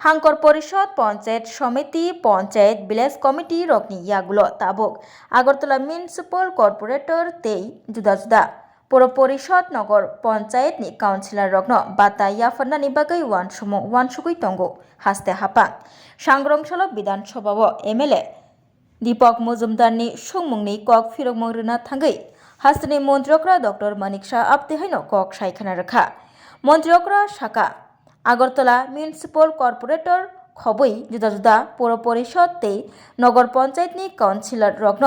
হাংকর পরিষদ পঞ্চায়েত সমিতি panchayat village committee রকনি ইয়াগুলো তাবুক Agartala municipal corporator তেই जुदा जुदा পৌর পরিষদ নগর পঞ্চায়েত ni কাউন্সিলর রগ্ন বাতা ইয়াফান্নানি বাগৈ ওয়ানসুগুই তঙ্গো হাসতে হাপাং सांग्रंसल বিধানসভা এমএলএ दीपक मजुमदारनि सुंमुंनि कक फिरकमं रना थांगै हास्तनि मन्त्रियकरा डॉक्टर मानिक शाह आबतेहायनो कक सायखाना रखा मन्त्रियकरा शाखा আগরতলা মিউনিসিপাল কর্পোরেটর খবই जुदा जुदा পৌর পরিষদ তেই নগর পঞ্চায়েতনি কাউন্সিলর রগ্ন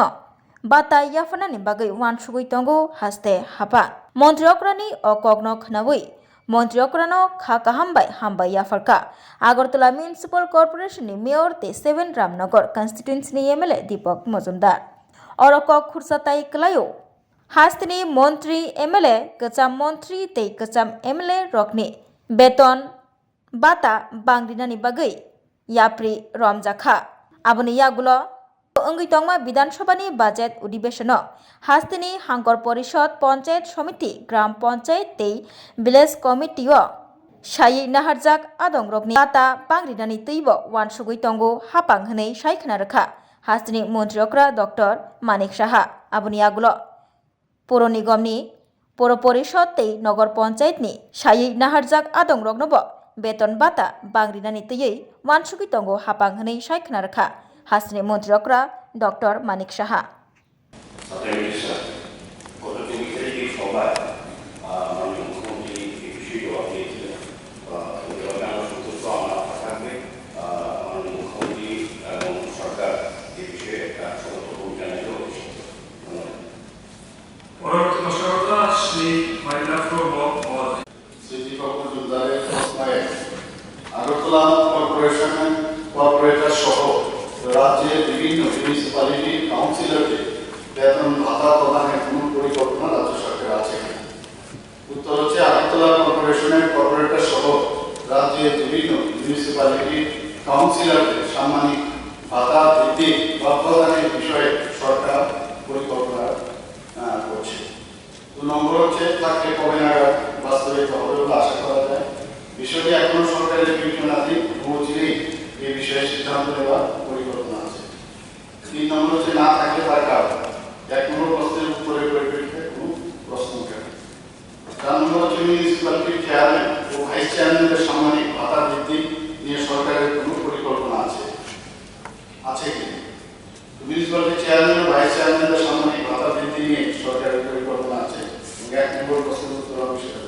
বাতা ইয়াফানানি বাগৈ ওয়ানসুগুই তঙ্গো হাসতে হাপা মন্ত্রিয়করানি অকগ্ন খনাবৈ মন্ত্রিয়করানো খাকাহামবাই হামবাই याफारका আগরতলা মিউনিসিপাল কর্পোরেশননি মেয়র তে 7 रामनगर कन्स्टिट्युएन्सिनि एमएलए दीपक मजुमदार अरकक खुरसाताई कलायो हास्तनि मन्त्री एमएलए कचाम मन्त्री ते कचाम एमएलए रकनि बेतन बाता बांग्रिनानि बागै याप्रि रमजाखा आबनि यागुलो अंगैतंगमा विधानसभानि बाजेट अधिवेशन हास्तनि हांकर परिषद पंचायत समिति ग्राम पंचायत ते ভিলেজ कमिटिओ सायै नाहारजाक आदं रकनि बाता बांग्रिनानि तैबो वानसुगै तंगो हापां हनै सायखाना रखा हास्तनि मन्त्रियकरा डॉक्टर मानिक साहा आबनि आगुलो पौर निगमनि पौर परिषद ते नगर पंचायतनि सायै नाहारजाक आदं रकनबो बेतन बाता बांग्रिनानि तैयै वानसुगै तंगो हापां हनै सायखाना रखा हास्तनि मन्त्रियकरा डॉक्टर मानिक साहा আগরতলা কর্পোরেশনের কর্পোরেটর সহ রাজ্যের বিভিন্ন মিউনিসিপ্যালিটি কাউন্সিলরকে বেতন ভাতা প্রদানের কোন পরিকল্পনা রাজ্য সরকার আছে উত্তর হচ্ছে আগরতলা কর্পোরেশনের কর্পোরেটর সহ রাজ্যের বিভিন্ন মিউনিসিপ্যালিটি কাউন্সিলরকে সাম্মানিক ভাতা বৃদ্ধি বা প্রদানের বিষয়ে সরকার পরিকল্পনা করছে 2 নম্বর হচ্ছে থাকলে কবে নাগাদ বাস্তবায়িত হবে বলে আশা করা যায় বিষয়টি এখনো সরকারের বিবেচনাধীন পৌঁছলেই এই বিষয়ে সিদ্ধান্ত নেওয়ার পরিকল্পনা আছে 3 নম্বর হচ্ছে না থাকলে তার কারণ 1 নম্বর প্রশ্নের উত্তরের পরিপ্রেক্ষিতে কোনো প্রশ্ন ওঠে 4 নম্বর হচ্ছে মিউনিসিপ্যালিটির চেয়ারম্যান ও ভাইস চেয়ারম্যানদের সাম্মানিক ভাতা বৃদ্ধি নিয়ে সরকারের কোনো পরিকল্পনা আছে কি মিউনিসিপ্যালিটির চেয়ারম্যান ও ভাইস চেয়ারম্যানদের সাম্মানিক ভাতা বৃদ্ধি নিয়ে সরকারের পরিকল্পনা আছে 1 নম্বর প্রশ্নের উত্তর অবশ্যই